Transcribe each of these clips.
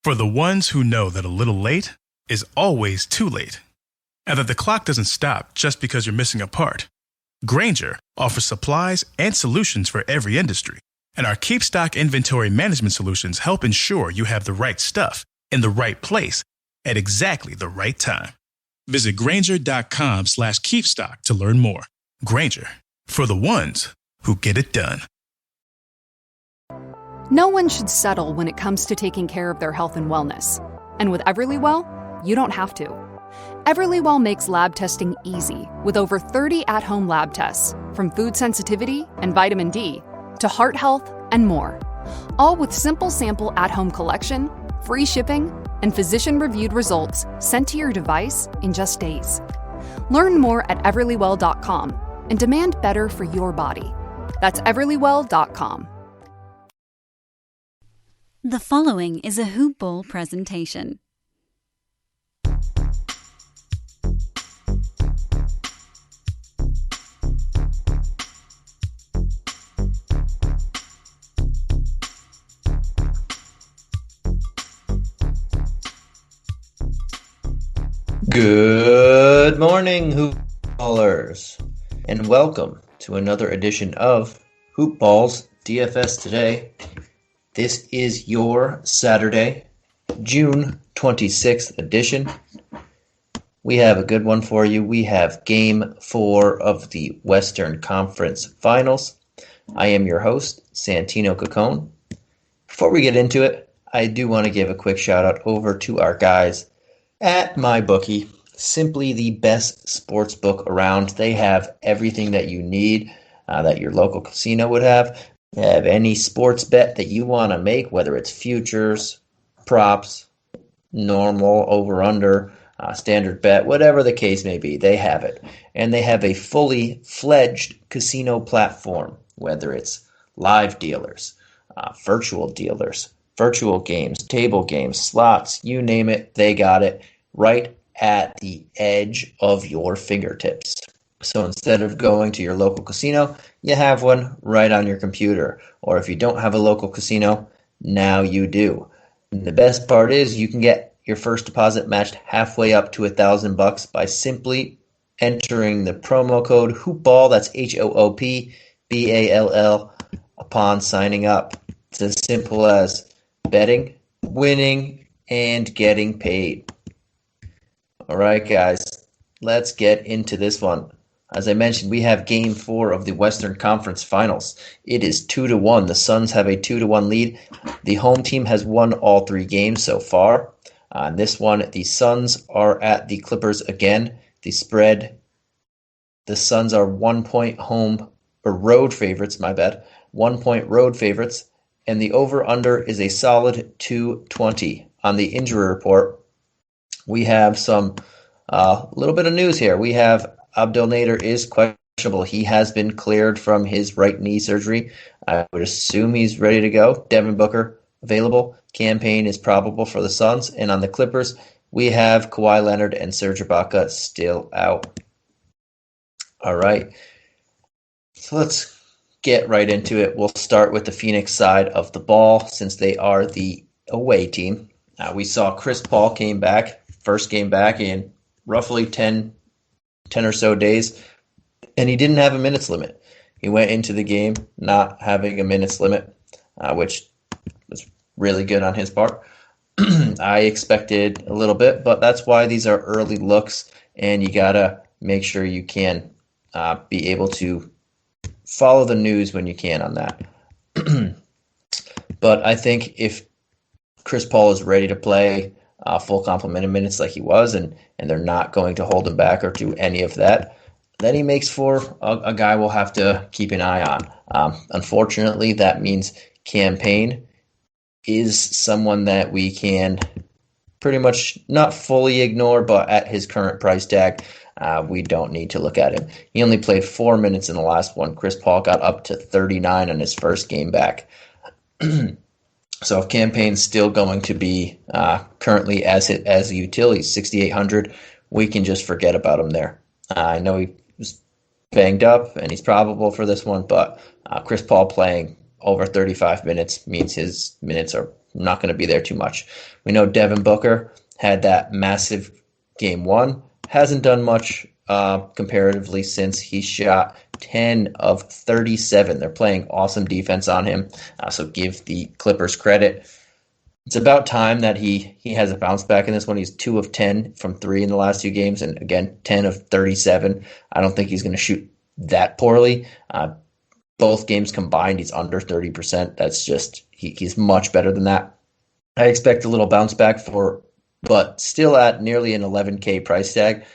For the ones who know that a little late is always too late, and that the clock doesn't stop just because you're missing a part. Grainger offers supplies and solutions for every industry, and our Keep Stock inventory management solutions help ensure you have the right stuff in the right place at exactly the right time. Visit Grainger.com/keepstock to learn more. Grainger, for the ones who get it done. No one should settle when it comes to taking care of their health and wellness. And with Everlywell, you don't have to. Everlywell makes lab testing easy with over 30 at-home lab tests, from food sensitivity and vitamin D to heart health and more. All with simple sample at-home collection, free shipping, and physician-reviewed results sent to your device in just days. Learn more at everlywell.com and demand better for your body. That's everlywell.com. The following is a Hoop Ball presentation. Good morning, Hoop Ballers, and welcome to another edition of Hoop Balls DFS Today. This is your Saturday, June 26th edition. We have a good one for you. We have Game 4 of the Western Conference Finals. I am your host, Santino Cacone. Before we get into it, I do want to give a quick shout out over to our guys at MyBookie, simply the best sports book around. They have everything that you need that your local casino would have. They have any sports bet that you want to make, whether it's futures, props, normal, over-under, standard bet, whatever the case may be, they have it. And they have a fully fledged casino platform, whether it's live dealers, virtual games, table games, slots, you name it, they got it right at the edge of your fingertips. So instead of going to your local casino, you have one right on your computer. Or if you don't have a local casino, now you do. And the best part is you can get your first deposit matched halfway up to $1,000 by simply entering the promo code HOOPBALL, that's HOOPBALL, upon signing up. It's as simple as betting, winning, and getting paid. All right, guys, let's get into this one. As I mentioned, we have Game 4 of the Western Conference Finals. It is 2-1. The Suns have a 2-1 lead. The home team has won all 3 games so far. On this one, the Suns are at the Clippers again. The spread, the Suns are 1 point road favorites, 1 point road favorites. And the over-under is a solid 220. On the injury report, we have some little bit of news here. We have Abdel Nader is questionable. He has been cleared from his right knee surgery. I would assume he's ready to go. Devin Booker available. Campaign is probable for the Suns. And on the Clippers, we have Kawhi Leonard and Serge Ibaka still out. All right. So let's get right into it. We'll start with the Phoenix side of the ball since they are the away team. We saw Chris Paul came back, first game back in roughly 10 or so days, and he didn't have a minutes limit. He went into the game not having a minutes limit, which was really good on his part. I expected a little bit, but that's why these are early looks, and you got to make sure you can be able to follow the news when you can on that. But I think if Chris Paul is ready to play full complement of minutes like he was, and they're not going to hold him back or do any of that, then he makes for a guy we'll have to keep an eye on. Unfortunately, that means Campaign is someone that we can pretty much not fully ignore, but at his current price tag, we don't need to look at him. He only played 4 minutes in the last one. Chris Paul got up to 39 on his first game back. So if Campaign's still going to be currently as a utility, 6,800, we can just forget about him there. I know he was banged up and he's probable for this one, but Chris Paul playing over 35 minutes means his minutes are not going to be there too much. We know Devin Booker had that massive game one, hasn't done much comparatively since. He shot 10 of 37. They're playing awesome defense on him, so give the Clippers credit. It's about time that he has a bounce back in this one. He's 2 of 10 from 3 in the last 2 games, and again, 10 of 37. I don't think he's going to shoot that poorly. Both games combined, he's under 30%. That's just, he's much better than that. I expect a little bounce back but still at nearly an $11K price tag.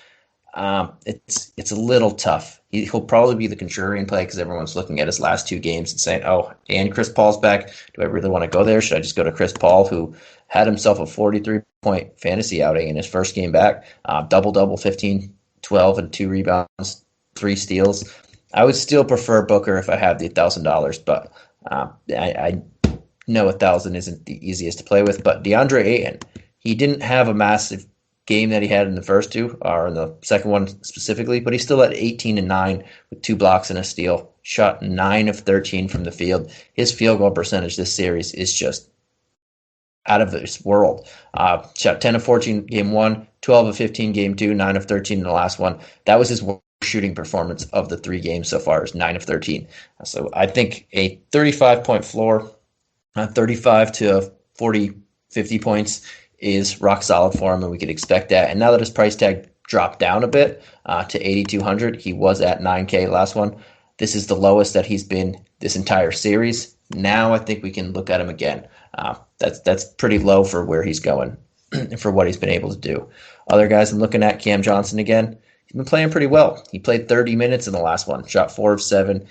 It's a little tough. He'll probably be the contrarian play because everyone's looking at his last 2 games and saying, oh, and Chris Paul's back. Do I really want to go there? Should I just go to Chris Paul, who had himself a 43-point fantasy outing in his first game back? Double-double, 15, 12, and 2 rebounds, 3 steals. I would still prefer Booker if I had the $1,000, but I know $1,000 isn't the easiest to play with. But DeAndre Ayton, he didn't have a massive game that he had in the first 2, or in the second one specifically, but he still had 18 and 9 with 2 blocks and a steal, shot 9 of 13 from the field. His field goal percentage this series is just out of this world. Shot 10 of 14 game 1, 12 of 15 game 2, 9 of 13 in the last one. That was his worst shooting performance of the 3 games so far, is 9 of 13. So I think a 35-point floor, 35 to 40, 50 points is rock solid for him, and we could expect that. And now that his price tag dropped down a bit to $8,200, he was at $9K last one. This is the lowest that he's been this entire series. Now I think we can look at him again. That's pretty low for where he's going, for what he's been able to do. Other guys I'm looking at, Cam Johnson again. He's been playing pretty well. He played 30 minutes in the last one, shot 4 of 7.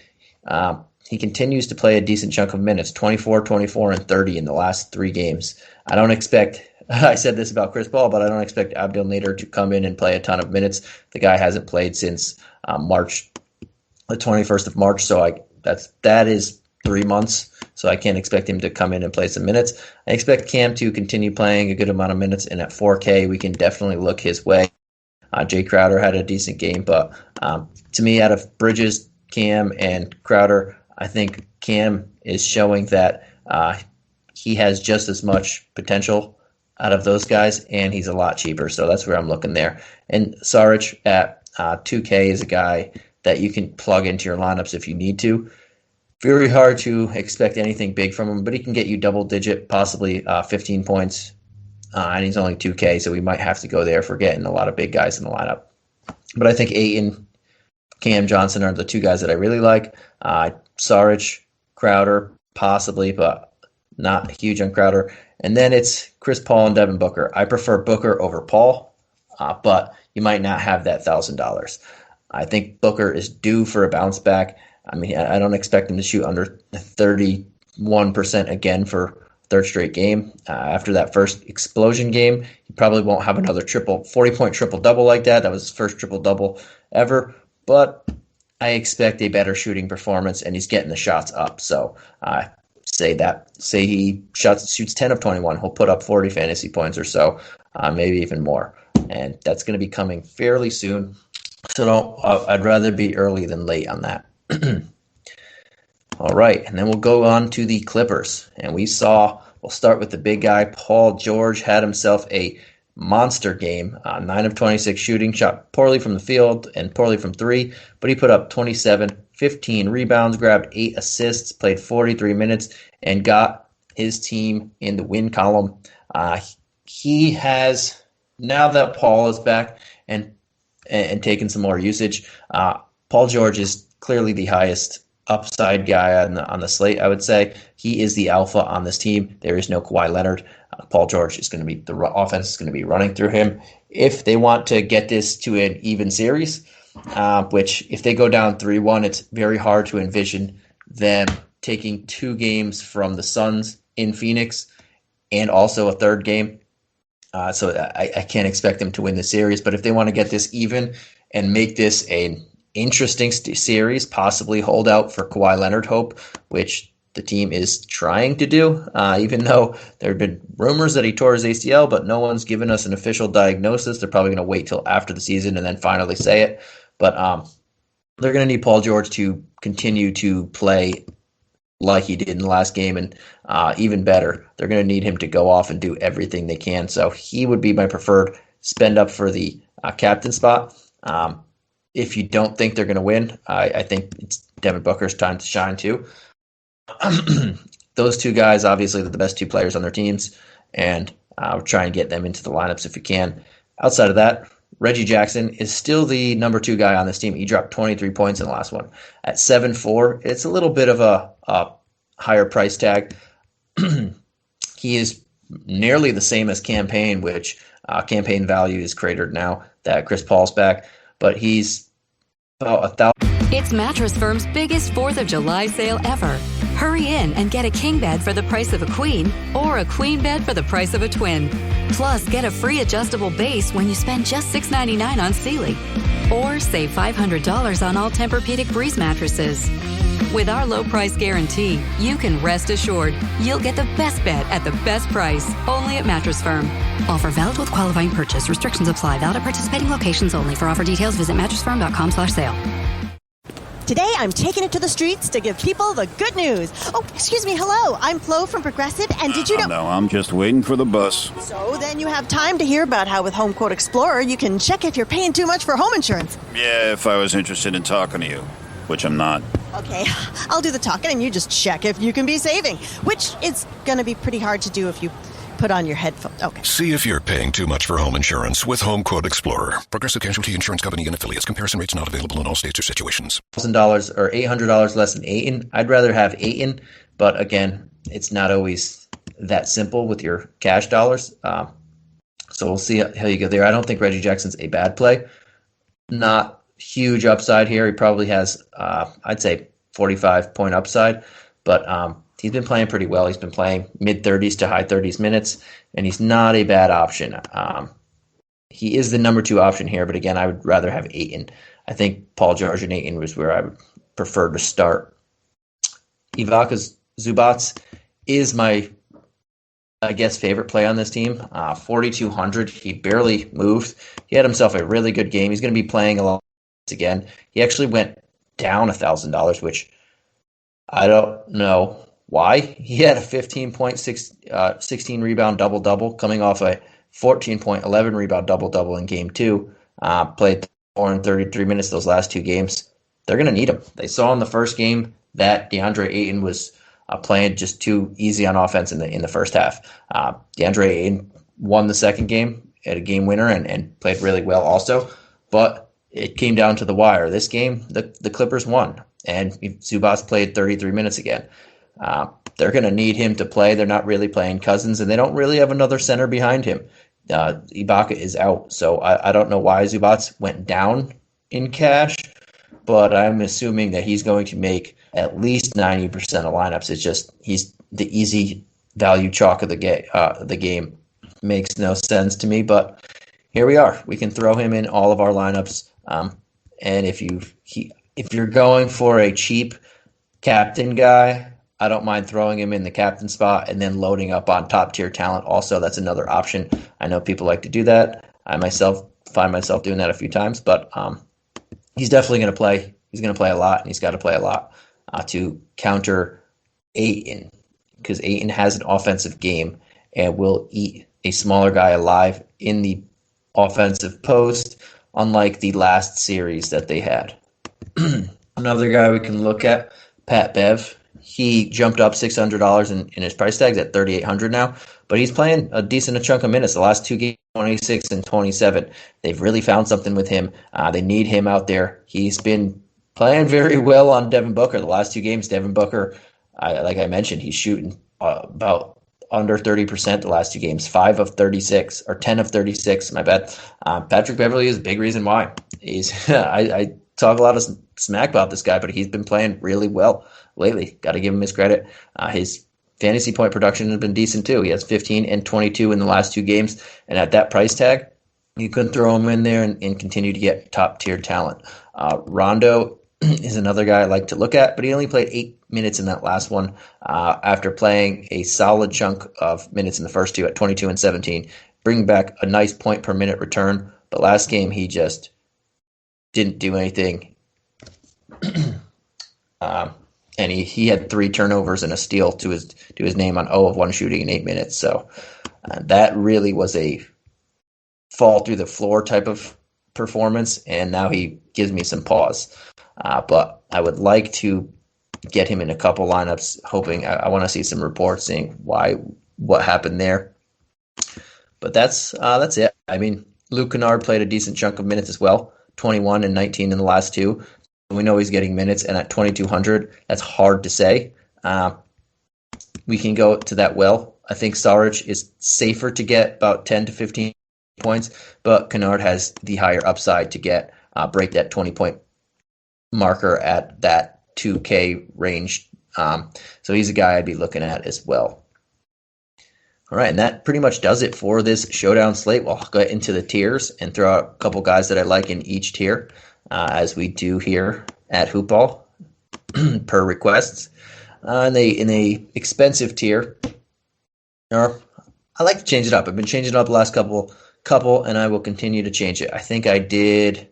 He continues to play a decent chunk of minutes, 24, 24, and 30 in the last 3 games. I don't expect, I said this about Chris Paul, but I don't expect Abdel Nader to come in and play a ton of minutes. The guy hasn't played since March, the 21st of March, so that is 3 months, so I can't expect him to come in and play some minutes. I expect Cam to continue playing a good amount of minutes, and at 4K, we can definitely look his way. Jay Crowder had a decent game, but to me, out of Bridges, Cam, and Crowder, I think Cam is showing that he has just as much potential out of those guys, and he's a lot cheaper, so that's where I'm looking there. And Saric at 2K is a guy that you can plug into your lineups if you need to. Very hard to expect anything big from him, but he can get you double-digit, possibly 15 points, and he's only 2K, so we might have to go there if we're getting a lot of big guys in the lineup. But I think Ayton, Cam Johnson are the 2 guys that I really like. Saric, Crowder, possibly, but not huge on Crowder. And then it's Chris Paul and Devin Booker. I prefer Booker over Paul, but you might not have that $1,000. I think Booker is due for a bounce back. I mean, I don't expect him to shoot under 31% again for third straight game. After that first explosion game, he probably won't have another 40-point triple-double like that. That was his first triple-double ever. But I expect a better shooting performance, and he's getting the shots up. So say he shoots 10 of 21, he'll put up 40 fantasy points or so, maybe even more. And that's going to be coming fairly soon. So I'd rather be early than late on that. All right, and then we'll go on to the Clippers. And we'll start with the big guy. Paul George had himself a monster game, 9 of 26 shooting, shot poorly from the field and poorly from 3, but he put up 27, 15 rebounds, grabbed 8 assists, played 43 minutes, and got his team in the win column. He has, now that Paul is back and taken some more usage, Paul George is clearly the highest upside guy on the slate, I would say. He is the alpha on this team. There is no Kawhi Leonard. Paul George is going to be, the offense is going to be running through him. If they want to get this to an even series, which if they go down 3-1, it's very hard to envision them taking 2 games from the Suns in Phoenix and also a third game. So I can't expect them to win the series. But if they want to get this even and make this an interesting series, possibly hold out for Kawhi Leonard hope, which the team is trying to do, even though there have been rumors that he tore his ACL, but no one's given us an official diagnosis. They're probably going to wait till after the season and then finally say it. But they're going to need Paul George to continue to play like he did in the last game, and even better, they're going to need him to go off and do everything they can. So he would be my preferred spend up for the captain spot. If you don't think they're going to win, I think it's Devin Booker's time to shine too. Those two guys, obviously, they're the best two players on their teams, and try and get them into the lineups if you can. Outside of that, Reggie Jackson is still the number 2 guy on this team. He dropped 23 points in the last one. At 7'4", it's a little bit of a higher price tag. He is nearly the same as Campaign, which Campaign value is cratered now that Chris Paul's back, but he's about 1,000. It's Mattress Firm's biggest 4th of July sale ever. Hurry in and get a king bed for the price of a queen or a queen bed for the price of a twin. Plus, get a free adjustable base when you spend just $6.99 on Sealy. Or save $500 on all Tempur-Pedic Breeze mattresses. With our low price guarantee, you can rest assured you'll get the best bed at the best price, only at Mattress Firm. Offer valid with qualifying purchase. Restrictions apply. Valid at participating locations only. For offer details, visit mattressfirm.com/sale. Today, I'm taking it to the streets to give people the good news. Oh, excuse me. Hello. I'm Flo from Progressive, and did you know... No, I'm just waiting for the bus. So then you have time to hear about how with Home Quote Explorer, you can check if you're paying too much for home insurance. Yeah, if I was interested in talking to you, which I'm not. Okay, I'll do the talking, and you just check if you can be saving, which is going to be pretty hard to do if you put on your headphones. Okay. See if you're paying too much for home insurance with Home Quote Explorer. Progressive Casualty Insurance Company and affiliates. Comparison rates not available in all states or situations. $1,000 or $800 less than Ayton. I'd rather have Ayton, but again, it's not always that simple with your cash dollars. So we'll see how you go there. I don't think Reggie Jackson's a bad play. Not huge upside here. He probably has, I'd say, 45-point upside, but he's been playing pretty well. He's been playing mid-30s to high-30s minutes, and he's not a bad option. He is the number 2 option here, but again, I would rather have Ayton. I think Paul George and Ayton was where I would prefer to start. Ivica Zubac is my, I guess, favorite play on this team. 4,200. He barely moved. He had himself a really good game. He's going to be playing a lot again. He actually went down $1,000, which I don't know why. He had a 16 rebound double-double coming off a 14.11 rebound double-double in game 2. Played 433 minutes those last 2 games. They're going to need him. They saw in the first game that DeAndre Ayton was playing just too easy on offense in the first half. DeAndre Ayton won the second game, had a game winner, and played really well also. But it came down to the wire. This game, the Clippers won, and Zubac played 33 minutes again. They're going to need him to play. They're not really playing Cousins, and they don't really have another center behind him. Ibaka is out, so I don't know why Zubac went down in cash, but I'm assuming that he's going to make at least 90% of lineups. It's just he's the easy value chalk of the game. Makes no sense to me, but here we are. We can throw him in all of our lineups, and if you're going for a cheap captain guy, I don't mind throwing him in the captain spot and then loading up on top tier talent. Also, that's another option. I know people like to do that. I myself find myself doing that a few times, but he's definitely going to play. He's going to play a lot, and he's got to play a lot to counter Ayton, because Ayton has an offensive game and will eat a smaller guy alive in the offensive post, unlike the last series that they had. Another guy we can look at, Pat Bev. He jumped up $600 in his price tags at $3,800 now, but he's playing a decent chunk of minutes. The last 2 games, 26 and 27. They've really found something with him. They need him out there. He's been playing very well on Devin Booker. The last 2 games, Devin Booker, like I mentioned, he's shooting about under 30% the last 2 games, 5 of 36 or 10 of 36. My bad. Patrick Beverley is a big reason why. He's I talk a lot of smack about this guy, but he's been playing really well lately. Got to give him his credit. His fantasy point production has been decent too. He has 15 and 22 in the last 2 games, and at that price tag, you could throw him in there and continue to get top tier talent. Rondo is another guy I like to look at, but he only played 8 minutes in that last one after playing a solid chunk of minutes in the first 2 at 22 and 17, bringing back a nice point per minute return. But last game, he just didn't do anything. and he had 3 turnovers and a steal to his name on 0 of 1 shooting in 8 minutes. So that really was a fall through the floor type of performance, and now he gives me some pause. But I would like to get him in a couple lineups, hoping I want to see some reports saying what happened there. But that's it. I mean, Luke Kennard played a decent chunk of minutes as well, 21 and 19 in the last 2. We know he's getting minutes, and at 2,200, that's hard to say. We can go to that well. I think Saric is safer to get about 10 to 15 points, but Kennard has the higher upside to break that 20-point marker at that 2K range. So he's a guy I'd be looking at as well. All right, and that pretty much does it for this showdown slate. We'll get into the tiers and throw out a couple guys that I like in each tier, as we do here at Hoopball per requests. In the expensive tier, I like to change it up. I've been changing it up the last couple, and I will continue to change it. I think I did.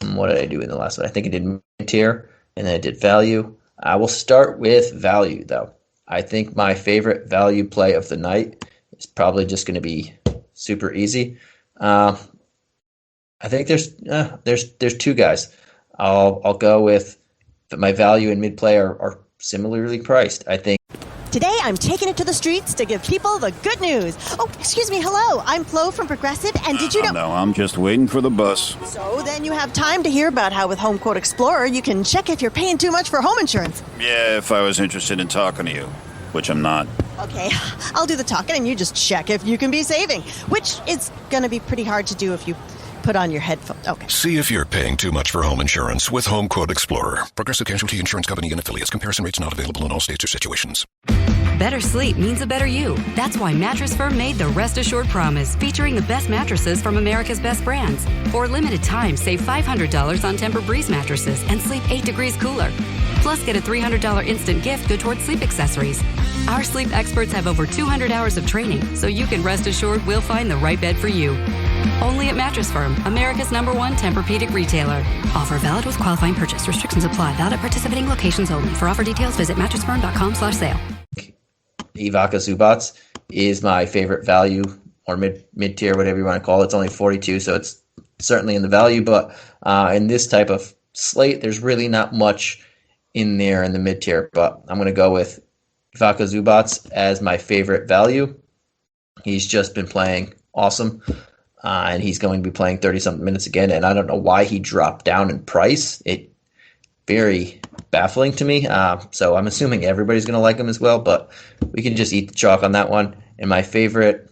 What did I do in the last one? I think I did mid-tier, and then I did value. I will start with value, though. I think my favorite value play of the night is probably just going to be super easy. I think there's 2 guys. I'll go with my value and mid play are similarly priced. I think. Today, I'm taking it to the streets to give people the good news. Oh, excuse me. Hello. I'm Flo from Progressive, and did you know... No, I'm just waiting for the bus. So then you have time to hear about how with Home Quote Explorer, you can check if you're paying too much for home insurance. Yeah, if I was interested in talking to you, which I'm not. Okay, I'll do the talking, and you just check if you can be saving, which is going to be pretty hard to do if you put on your headphones. Okay. See if you're paying too much for home insurance with Home Quote Explorer. Progressive Casualty Insurance Company and Affiliates. Comparison rates not available in all states or situations. Better sleep means a better you. That's why Mattress Firm made the Rest Assured Promise, featuring the best mattresses from America's best brands. For a limited time, save $500 on Tempur-Breeze mattresses and sleep 8 degrees cooler. Plus, get a $300 instant gift good towards sleep accessories. Our sleep experts have over 200 hours of training, so you can rest assured we'll find the right bed for you. Only at Mattress Firm, America's #1 Tempur-Pedic retailer. Offer valid with qualifying purchase. Restrictions apply. Valid at participating locations only. For offer details, visit mattressfirm.com/sale. Ivica Zubac is my favorite value or mid tier, whatever you want to call it. It's only 42, so it's certainly in the value. But in this type of slate, there's really not much in there in the mid tier. But I'm going to go with Ivica Zubac as my favorite value. He's just been playing awesome, and he's going to be playing 30-something minutes again. And I don't know why he dropped down in price. It very baffling to me. So I'm assuming everybody's going to like him as well, but we can just eat the chalk on that one. And my favorite,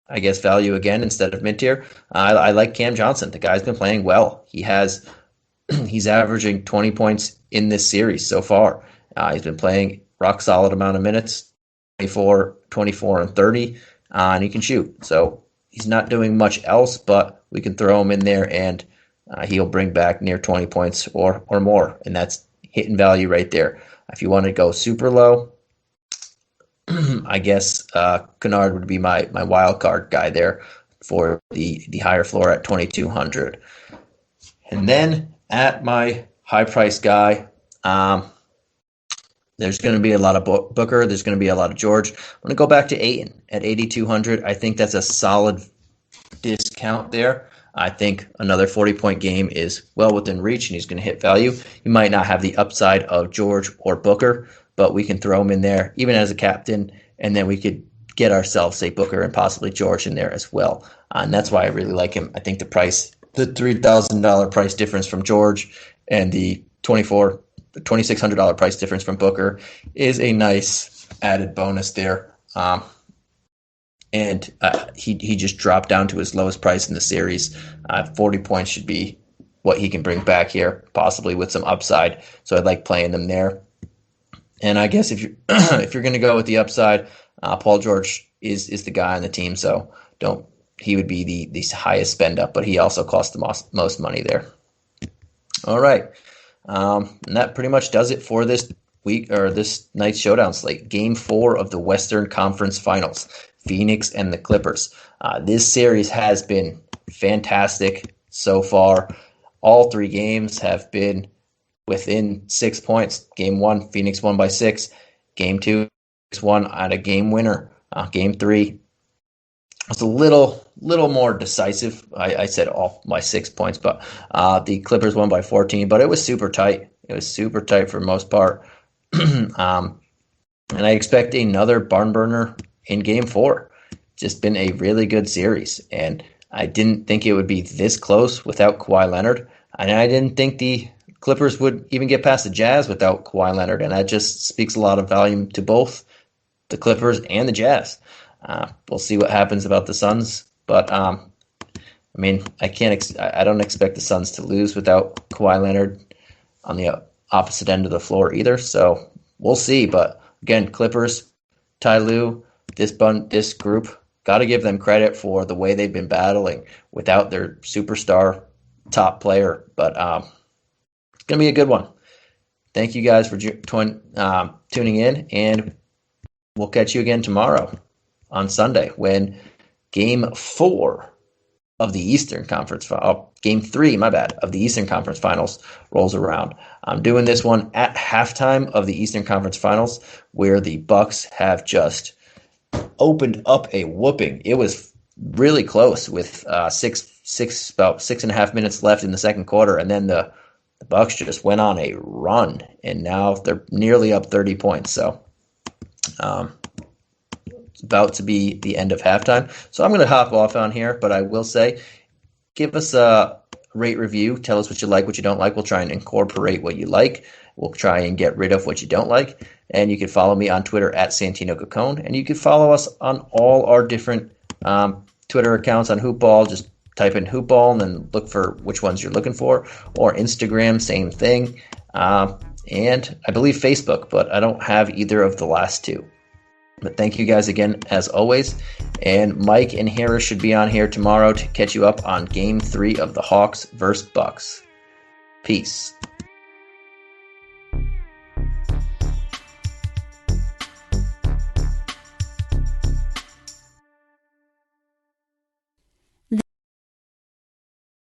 I guess, value again instead of mid-tier, I like Cam Johnson. The guy's been playing well. He's averaging 20 points in this series so far. He's been playing rock solid amount of minutes, 24, and 30, and he can shoot. So he's not doing much else, but we can throw him in there, and he'll bring back near 20 points or more, and that's hitting value right there. If you want to go super low, I guess Kennard would be my wild card guy there for the higher floor at 2,200. And then at my high price guy, there's going to be a lot of Booker. There's going to be a lot of George. I'm going to go back to Ayton at 8,200. I think that's a solid discount there. I think another 40-point game is well within reach, and he's going to hit value. He might not have the upside of George or Booker, but we can throw him in there, even as a captain, and then we could get ourselves, say, Booker and possibly George in there as well. And that's why I really like him. I think the $3,000 price difference from George and the $2,600 price difference from Booker is a nice added bonus there. And he just dropped down to his lowest price in the series. 40 points should be what he can bring back here, possibly with some upside. So I'd like playing them there. And I guess if you're if you're going to go with the upside, Paul George is the guy on the team. So he would be the highest spend up, but he also costs the most money there. All right, and that pretty much does it for this week or this night's showdown slate. Game 4 of the Western Conference Finals. Phoenix and the Clippers. This series has been fantastic so far. All 3 games have been within 6 points. Game 1, Phoenix won by 6. Game 2, Phoenix won at a game winner. Game 3 was a little more decisive. I said off by 6 points, but the Clippers won by 14. But it was super tight. It was super tight for the most part. And I expect another barn burner in Game 4. Just been a really good series, and I didn't think it would be this close without Kawhi Leonard, and I didn't think the Clippers would even get past the Jazz without Kawhi Leonard, and that just speaks a lot of volume to both the Clippers and the Jazz. We'll see what happens about the Suns, but I don't expect the Suns to lose without Kawhi Leonard on the opposite end of the floor either. So we'll see. But again, Clippers, Ty Lue, this group, got to give them credit for the way they've been battling without their superstar top player. But it's going to be a good one. Thank you guys for tuning in, and we'll catch you again tomorrow on Sunday when Game 4 of the Eastern Conference, Game 3, of the Eastern Conference Finals rolls around. I'm doing this one at halftime of the Eastern Conference Finals, where the Bucks have just opened up a whooping. It was really close with about 6.5 minutes left in the second quarter, and then the Bucks just went on a run, and now they're nearly up 30 points. So it's about to be the end of halftime. So I'm going to hop off on here, but I will say, give us a rate review. Tell us what you like, what you don't like. We'll try and incorporate what you like. We'll try and get rid of what you don't like. And you can follow me on Twitter at Santino Cocone. And you can follow us on all our different Twitter accounts on Hoopball. Just type in Hoopball and then look for which ones you're looking for. Or Instagram, same thing. And I believe Facebook, but I don't have either of the last two. But thank you guys again, as always. And Mike and Harris should be on here tomorrow to catch you up on Game 3 of the Hawks versus Bucks. Peace.